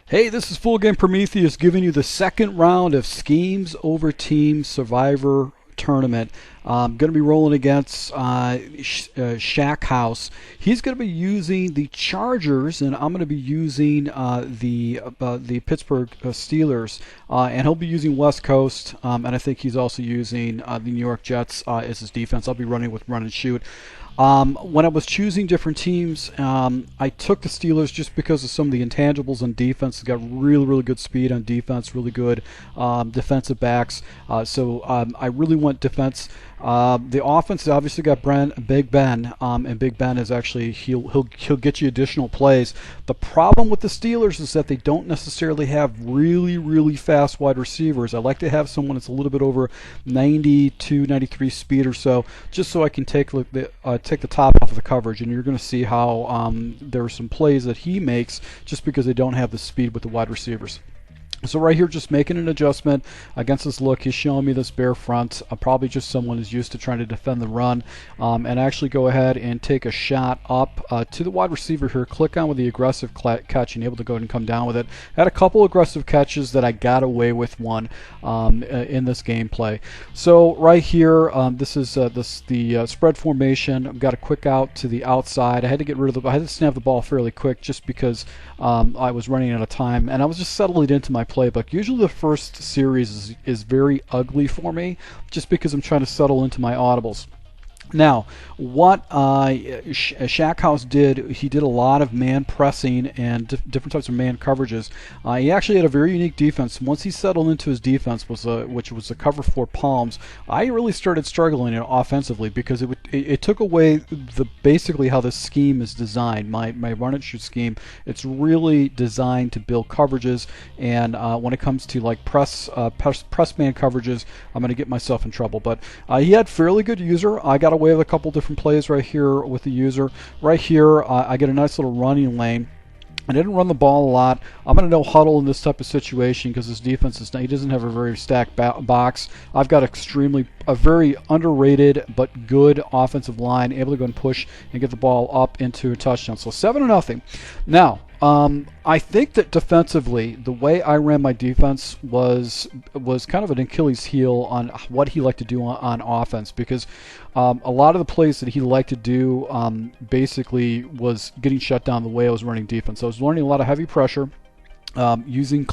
Hey, this is Full Game Prometheus giving you the second round of Schemes Over Team Survivor Tournament. I'm going to be rolling against Shack House. He's going to be using the Chargers, and I'm going to be using the Pittsburgh Steelers, and he'll be using West Coast, and I think he's also using the New York Jets as his defense. I'll be running with run and shoot. When I was choosing different teams, I took the Steelers just because of some of the intangibles on defense. It's got really, really good speed on defense, really good defensive backs. So I really went defense. The offense obviously got Big Ben, and Big Ben is actually he'll get you additional plays. The problem with the Steelers is that they don't necessarily have really, really fast wide receivers. I like to have someone that's a little bit over 92, 93 speed or so, just so I can take the top off of the coverage. And you're going to see how there are some plays that he makes just because they don't have the speed with the wide receivers. So right here, just making an adjustment against this look. He's showing me this bare front. Probably just someone who's used to trying to defend the run, and actually go ahead and take a shot up to the wide receiver here. Click on with the aggressive catch and able to go ahead and come down with it. Had a couple aggressive catches that I got away with one in this gameplay. So right here, this is the spread formation. I've got a quick out to the outside. I had to get rid of I had to snap the ball fairly quick just because I was running out of time, and I was just settling into my playbook. Usually the first series is very ugly for me just because I'm trying to settle into my audibles. Now, what Shack House did, he did a lot of man pressing and different types of man coverages. He actually had a very unique defense. Once he settled into his defense, which was a cover four palms, I really started struggling offensively because it took away basically how this scheme is designed. My run and shoot scheme, it's really designed to build coverages, and when it comes to like press man coverages, I'm going to get myself in trouble. But he had fairly good user. I got away with a couple different plays right here with the user. Right here, I get a nice little running lane. I didn't run the ball a lot. I'm going to no huddle in this type of situation because his defense he doesn't have a very stacked box. I've got a very underrated but good offensive line, able to go and push and get the ball up into a touchdown. So 7-0. Now, I think that defensively, the way I ran my defense was kind of an Achilles heel on what he liked to do on offense, because a lot of the plays that he liked to do basically was getting shut down the way I was running defense. I was learning a lot of heavy pressure. Using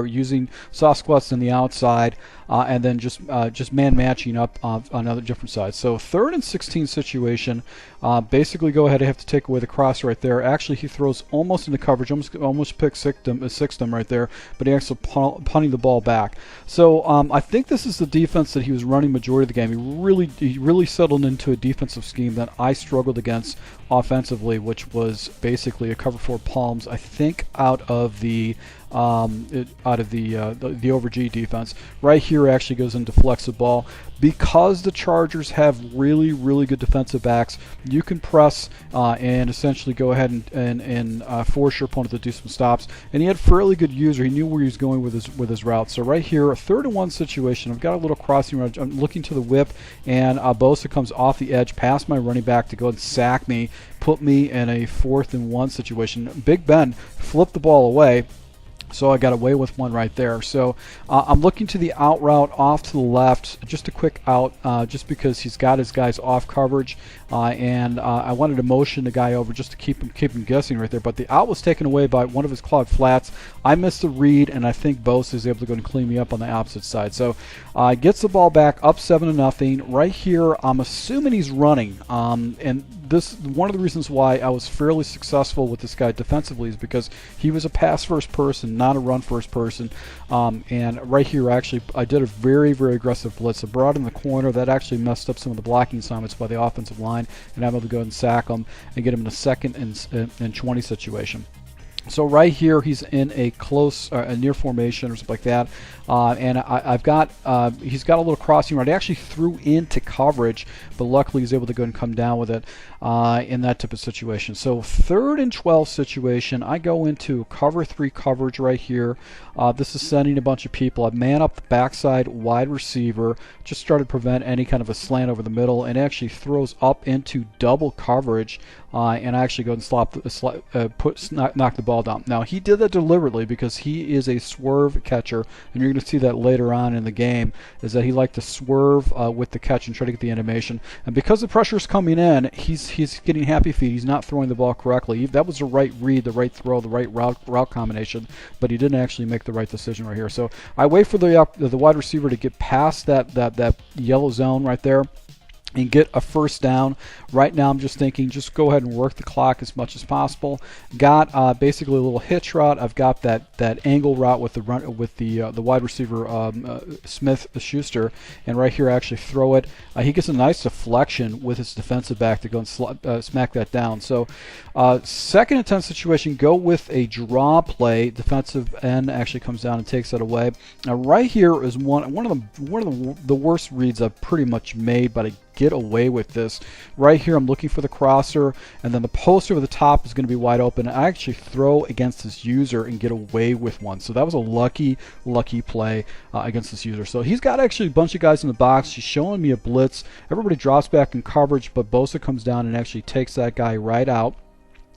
using soft squats on the outside, and then just man matching up on other different sides. So 3rd and 16 situation, basically go ahead. I have to take away the cross right there. Actually, he throws almost into coverage, almost pick sixth right there, but he actually punting the ball back. So I think this is the defense that he was running majority of the game. He really settled into a defensive scheme that I struggled against offensively, which was basically a cover four palms. I think out of the over G defense. Right here actually goes into flex the ball. Because the Chargers have really, really good defensive backs, you can press and essentially go ahead and force your opponent to do some stops. And he had fairly good user. He knew where he was going with his route. So right here, a 3rd and 1 situation. I've got a little crossing route. I'm looking to the whip, and Bosa comes off the edge past my running back to go and sack me, put me in a 4th and 1 situation. Big Ben flipped the ball away. So I got away with one right there. So I'm looking to the out route off to the left, just a quick out, just because he's got his guys off coverage, and I wanted to motion the guy over just to keep him guessing right there. But the out was taken away by one of his cloud flats. I missed the read, and I think Bosa is able to go and clean me up on the opposite side. So gets the ball back, up 7-0. Right here, I'm assuming he's running, and this one of the reasons why I was fairly successful with this guy defensively is because he was a pass first person, not a run first person. And right here, actually, I did a very, very aggressive blitz. I brought in the corner. That actually messed up some of the blocking assignments by the offensive line, and I'm able to go ahead and sack him and get him in a 2nd and 20 situation. So right here, he's in a close, a near formation or something like that, and I've got he's got a little crossing route. He actually threw into coverage, but luckily he's able to go and come down with it in that type of situation. So 3rd and 12 situation, I go into cover 3 coverage right here. This is sending a bunch of people. I man up the backside wide receiver, just started to prevent any kind of a slant over the middle, and actually throws up into double coverage, and I actually go and knock the ball down. Now, he did that deliberately because he is a swerve catcher, and you're going to see that later on in the game, is that he liked to swerve with the catch and try to get the animation. And because the pressure is coming in, he's getting happy feet. He's not throwing the ball correctly. That was the right read, the right throw, the right route combination, but he didn't actually make the right decision right here. So I wait for the wide receiver to get past that yellow zone right there and get a first down. Right now I'm just thinking just go ahead and work the clock as much as possible. Got basically a little hitch route. I've got that angle route with the wide receiver Smith Schuster, and right here I actually throw it. He gets a nice deflection with his defensive back to go and smack that down. So second and 10 situation, go with a draw play. Defensive end actually comes down and takes that away. Now right here is one of the worst reads I've pretty much made, but I get away with this. Right here I'm looking for the crosser, and then the post over the top is going to be wide open. I actually throw against this user and get away with one. So that was a lucky play against this user. So he's got actually a bunch of guys in the box. He's showing me a blitz. Everybody drops back in coverage, but Bosa comes down and actually takes that guy right out.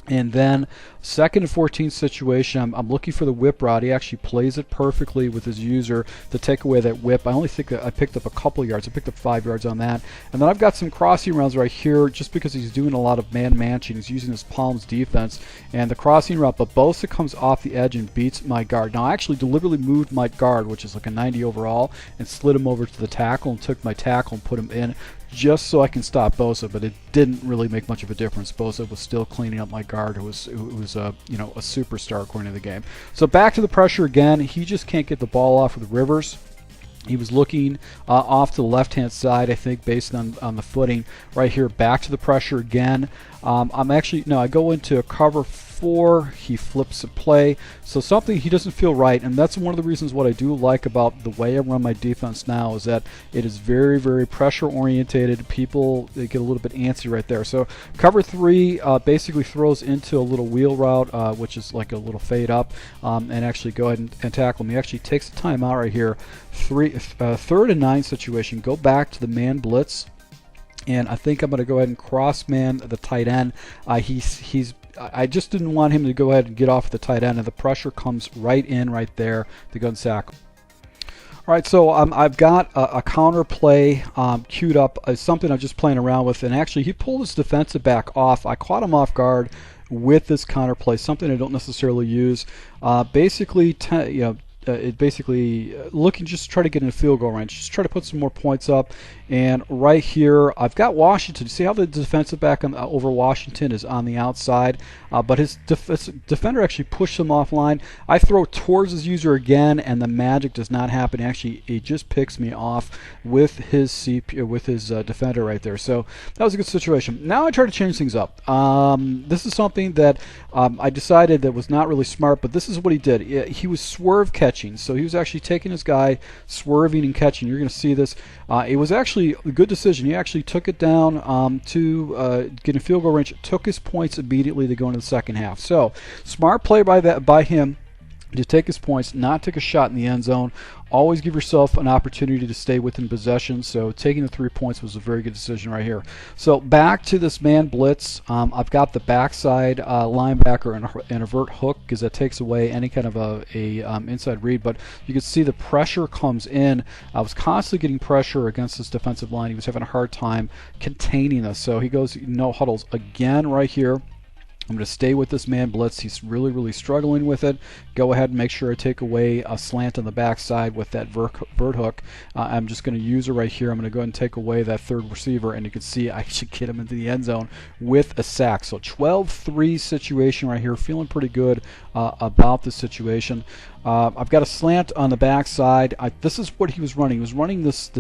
And then second and 14 situation, I'm looking for the whip route. He actually plays it perfectly with his user to take away that whip. I only think I picked up a couple yards. I picked up 5 yards on that. And then I've got some crossing routes right here just because he's doing a lot of man-manching. He's using his palms defense. And the crossing route, but Bosa comes off the edge and beats my guard. Now I actually deliberately moved my guard, which is like a 90 overall, and slid him over to the tackle and took my tackle and put him in just so I can stop Bosa, but it didn't really make much of a difference. Bosa was still cleaning up my guard, who was a superstar according to the game. So back to the pressure again. He just can't get the ball off with Rivers. He was looking off to the left-hand side, I think, based on the footing. Right here, back to the pressure again. I go into a cover 4. He flips a play. So something he doesn't feel right, and that's one of the reasons what I do like about the way I run my defense now is that it is very, very pressure-orientated. People, they get a little bit antsy right there. So cover 3 basically throws into a little wheel route, which is like a little fade up, and actually go ahead and tackle him. He actually takes the timeout right here. Third and 9 situation. Go back to the man blitz. And I think I'm going to go ahead and cross man the tight end. I just didn't want him to go ahead and get off the tight end, and the pressure comes right in right there to go and sack. All right, so I've got a counter play queued up, something I'm just playing around with, and actually he pulled his defensive back off. I caught him off guard with this counter play, something I don't necessarily use. Looking just to try to get in a field goal range, just try to put some more points up. And right here, I've got Washington. See how the defensive back over Washington is on the outside, but his defender actually pushed him offline. I throw towards his user again, and the magic does not happen. Actually, he just picks me off with his defender right there. So that was a good situation. Now I try to change things up. This is something that I decided that was not really smart, but this is what he did. He was swerve catching, so he was actually taking his guy, swerving and catching. You're going to see this. It was actually a good decision. He actually took it down to get a field goal range, took his points immediately to go into the second half. So smart play by him to take his points, not take a shot in the end zone. Always give yourself an opportunity to stay within possession. So taking the 3 points was a very good decision right here. So back to this man blitz. I've got the backside linebacker and a vert hook because that takes away any kind of a inside read. But you can see the pressure comes in. I was constantly getting pressure against this defensive line. He was having a hard time containing us. So he goes no huddles again right here. I'm going to stay with this man blitz. He's really, really struggling with it. Go ahead and make sure I take away a slant on the backside with that vert hook. I'm just going to use it right here. I'm going to go ahead and take away that third receiver, and you can see I actually get him into the end zone with a sack. So 12-3 situation right here. Feeling pretty good about this situation. I've got a slant on the backside. This is what he was running. He was running this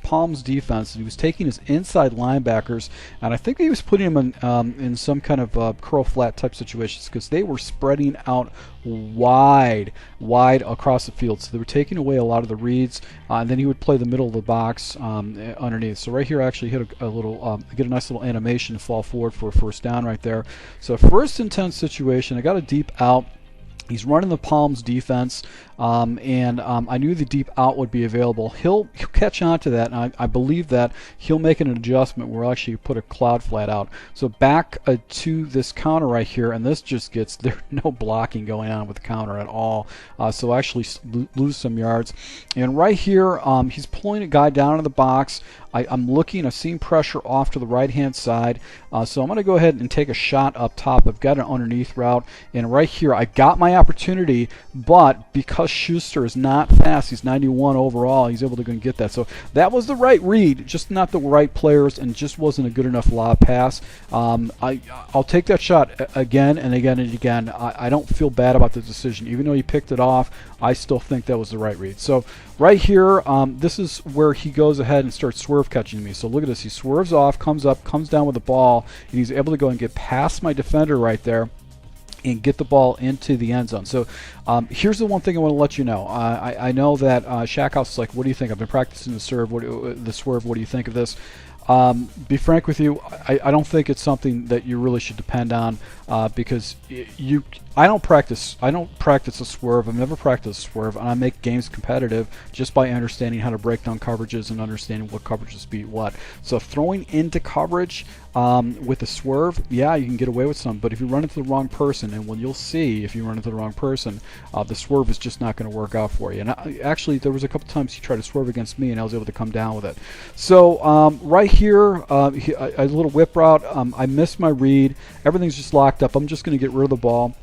Palms defense, and he was taking his inside linebackers, and I think he was putting them in some kind of curl flat type situations because they were spreading out wide across the field. So they were taking away a lot of the reads, and then he would play the middle of the box underneath. So right here, I actually hit a little, get a nice little animation to fall forward for a first down right there. So first and 10 situation. I got a deep out. He's running the Palms defense, and I knew the deep out would be available. He'll catch on to that, and I believe that he'll make an adjustment where we'll actually put a cloud flat out. So back to this counter right here, and this just gets, there's no blocking going on with the counter at all. So actually lose some yards. And right here, he's pulling a guy down in the box. I'm looking, I've seen pressure off to the right-hand side, so I'm going to go ahead and take a shot up top. I've got an underneath route, and right here I got my opportunity, but because Schuster is not fast, he's 91 overall, he's able to go and get that. So that was the right read, just not the right players, and just wasn't a good enough lob pass. I'll take that shot again and again and again. I don't feel bad about the decision. Even though he picked it off, I still think that was the right read. So right here, this is where he goes ahead and starts swerve catching me. So look at this. He swerves off, comes up, comes down with the ball, and he's able to go and get past my defender right there and get the ball into the end zone. So here's the one thing I want to let you know. I know that Shackhouse is like, what do you think? I've been practicing the swerve. What do you think of this? Be frank with you, I don't think it's something that you really should depend on, because I don't practice a swerve. I've never practiced a swerve, and I make games competitive just by understanding how to break down coverages and understanding what coverages beat what. So throwing into coverage with a swerve, yeah, you can get away with some, but if you run into the wrong person, and when you'll see if you run into the wrong person, the swerve is just not going to work out for you. And actually, there was a couple times he tried to swerve against me, and I was able to come down with it. So right here, a little whip route. I missed my read. Everything's just locked up. I'm just going to get rid of the ball.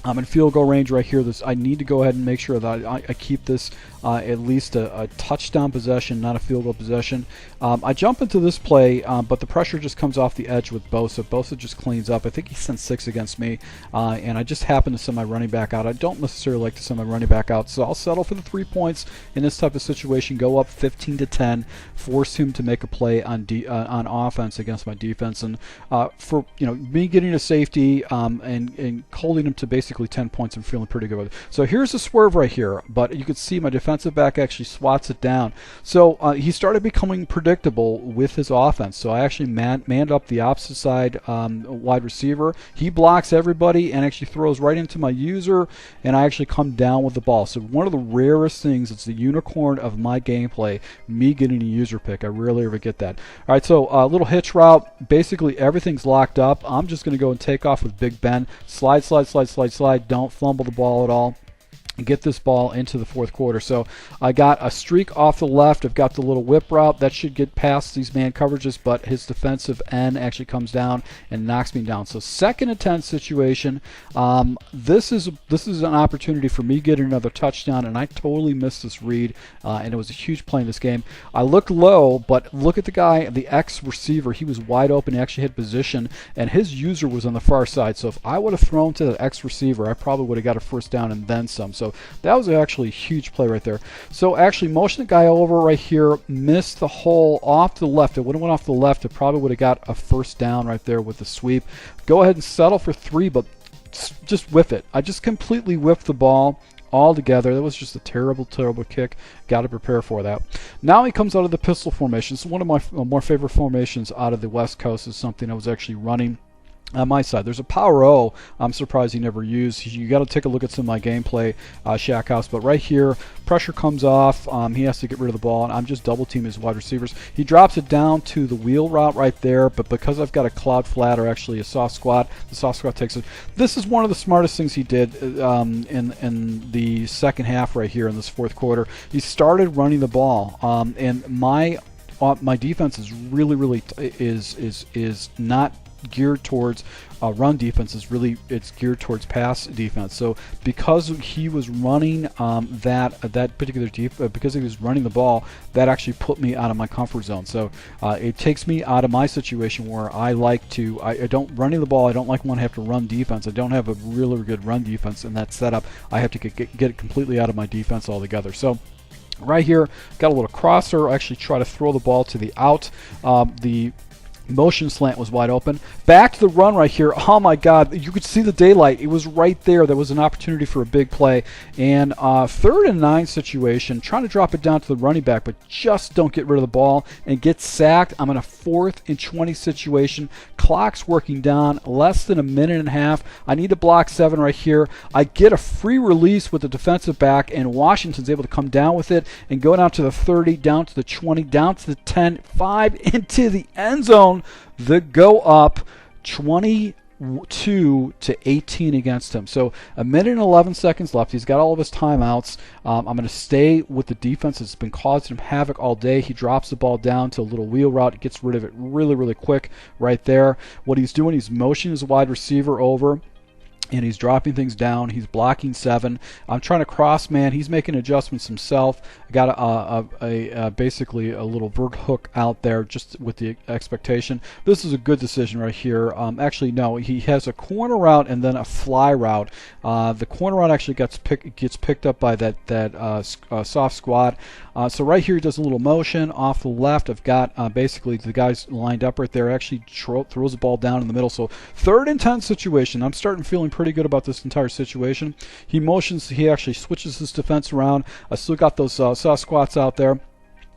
I'm in field goal range right here. I need to go ahead and make sure that I keep this at least a touchdown possession, not a field goal possession. I jump into this play, but the pressure just comes off the edge with Bosa. Bosa just cleans up. I think he sent 6 against me, and I just happen to send my running back out. I don't necessarily like to send my running back out, so I'll settle for the 3 points in this type of situation, go up 15-10, force him to make a play on offense against my defense. And for me getting a safety and holding him to basically 10 points, I'm feeling pretty good with it. So here's a swerve right here, but you can see my defensive back actually swats it down. So he started becoming predictable with his offense. So I actually manned up the opposite side wide receiver. He blocks everybody and actually throws right into my user, and I actually come down with the ball. So one of the rarest things, it's the unicorn of my gameplay, me getting a user pick. I rarely ever get that. All right, so a little hitch route. Basically everything's locked up. I'm just going to go and take off with Big Ben. Slide, slide, slide, slide, slide. Don't fumble the ball at all. And get this ball into the fourth quarter. So I got a streak off the left. I've got the little whip route that should get past these man coverages, but his defensive end actually comes down and knocks me down. So 2nd and 10 situation. This is an opportunity for me getting another touchdown, and I totally missed this read, and it was a huge play in this game. I looked low, but look at the guy, the X receiver. He was wide open. He actually had position, and his user was on the far side. So if I would have thrown to the X receiver, I probably would have got a first down and then some. So that was actually a huge play right there. So actually motion the guy over right here, missed the hole off to the left. It would have went off to the left. It probably would have got a first down right there with the sweep. Go ahead and settle for 3, but just whiff it. I just completely whiffed the ball all together. That was just a terrible, terrible kick. Got to prepare for that. Now he comes out of the pistol formation. So one of my more favorite formations out of the West Coast is something I was actually running on my side. There's a power O I'm surprised he never used. You got to take a look at some of my gameplay, Shackhouse. But right here, pressure comes off. He has to get rid of the ball, and I'm just double teaming his wide receivers. He drops it down to the wheel route right there, but because I've got a cloud flat, or actually a soft squat, the soft squat takes it. This is one of the smartest things he did in the second half right here in this fourth quarter. He started running the ball, and my defense is really is not geared towards run defense. It's geared towards pass defense. So because he was running that particular because he was running the ball, that actually put me out of my comfort zone. So it takes me out of my situation where I like to. I don't running the ball. I don't like when I have to run defense. I don't have a really good run defense in that setup. I have to get it completely out of my defense altogether. So right here, got a little crosser. I actually try to throw the ball to the out. The Motion slant was wide open. Back to the run right here. Oh my God, you could see the daylight. It was right there. There was an opportunity for a big play. And 3rd and 9 situation, trying to drop it down to the running back, but just don't get rid of the ball and get sacked. I'm in a 4th and 20 situation. Clock's working down, less than a minute and a half. I need to block 7 right here. I get a free release with the defensive back, and Washington's able to come down with it and go down to the 30, down to the 20, down to the 10, 5 into the end zone. The go up 22 to 18 against him. So a minute and 11 seconds left. He's got all of his timeouts. I'm going to stay with the defense. It's been causing him havoc all day. He drops the ball down to a little wheel route. He gets rid of it really, really quick right there. What he's doing, he's motioning his wide receiver over, and he's dropping things down. He's blocking 7. I'm trying to cross man. He's making adjustments himself. I got basically a little vert hook out there just with the expectation. This is a good decision right here. Actually, no, he has a corner route and then a fly route. The corner route actually gets picked up by that soft squad. So right here he does a little motion off the left. I've got basically the guys lined up right there. Actually throws the ball down in the middle. So 3rd and 10 situation. I'm starting feeling pretty good about this entire situation. He motions. He actually switches his defense around. I still got those soft squats out there.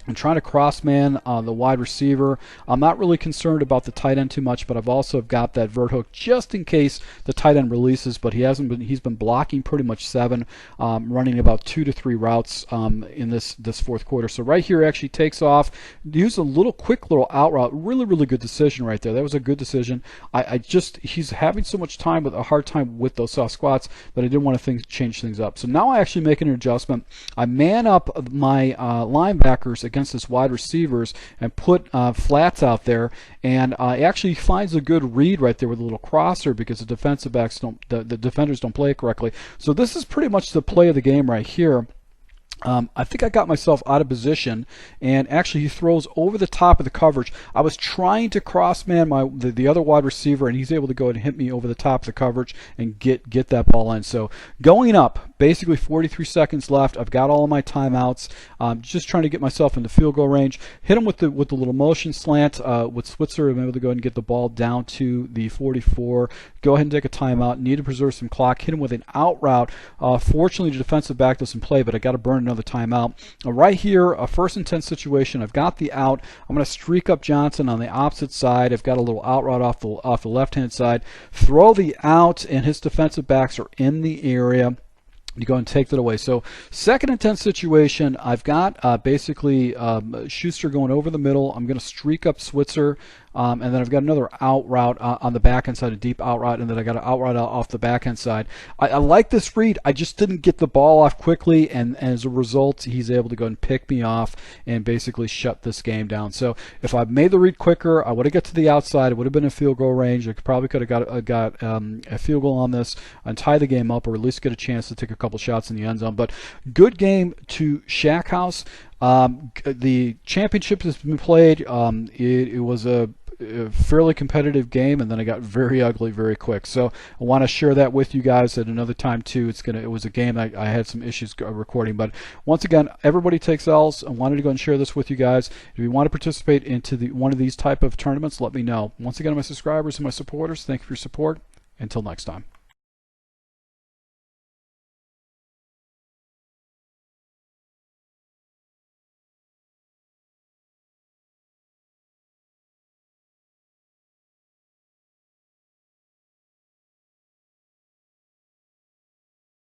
I'm trying to cross man the wide receiver. I'm not really concerned about the tight end too much, but I've also got that vert hook just in case the tight end releases. But he's been blocking pretty much 7, running about 2 to 3 routes in this fourth quarter. So right here, actually takes off, use a quick little out route. Really, really good decision right there. That was a good decision. He's having so much time with a hard time with those soft squats that I didn't want to change things up. So now I actually make an adjustment. I man up my linebackers against his wide receivers and put flats out there, and actually finds a good read right there with a little crosser because the defensive backs the defenders don't play it correctly. So this is pretty much the play of the game right here. I think I got myself out of position, and actually he throws over the top of the coverage. I was trying to cross man the other wide receiver, and he's able to go ahead and hit me over the top of the coverage and get that ball in. So going up, basically 43 seconds left. I've got all of my timeouts. Just trying to get myself into field goal range. Hit him with the little motion slant with Switzer. I'm able to go ahead and get the ball down to the 44. Go ahead and take a timeout. Need to preserve some clock. Hit him with an out route. Fortunately, the defensive back doesn't play, but I got to burn another timeout. Right here, a 1st and 10 situation. I've got the out. I'm going to streak up Johnson on the opposite side. I've got a little out route off the left-hand side. Throw the out, and his defensive backs are in the area. You go and take that away. So 2nd and 10 situation, I've got basically Schuster going over the middle. I'm going to streak up Switzer. And then I've got another out route on the backhand side, a deep out route, and then I got an out route off the backhand side. I like this read. I just didn't get the ball off quickly, and as a result, he's able to go and pick me off and basically shut this game down. So if I made the read quicker, I would have got to the outside. It would have been a field goal range. I probably could have got a field goal on this and tie the game up, or at least get a chance to take a couple shots in the end zone. But good game to Shack House. The championship has been played. It was a fairly competitive game, and then it got very ugly very quick. So I want to share that with you guys at another time too. It was a game I had some issues recording, but once again, everybody takes L's. I wanted to go and share this with you guys. If you want to participate into one of these type of tournaments, let me know. Once again, my subscribers and my supporters, thank you for your support. Until next time.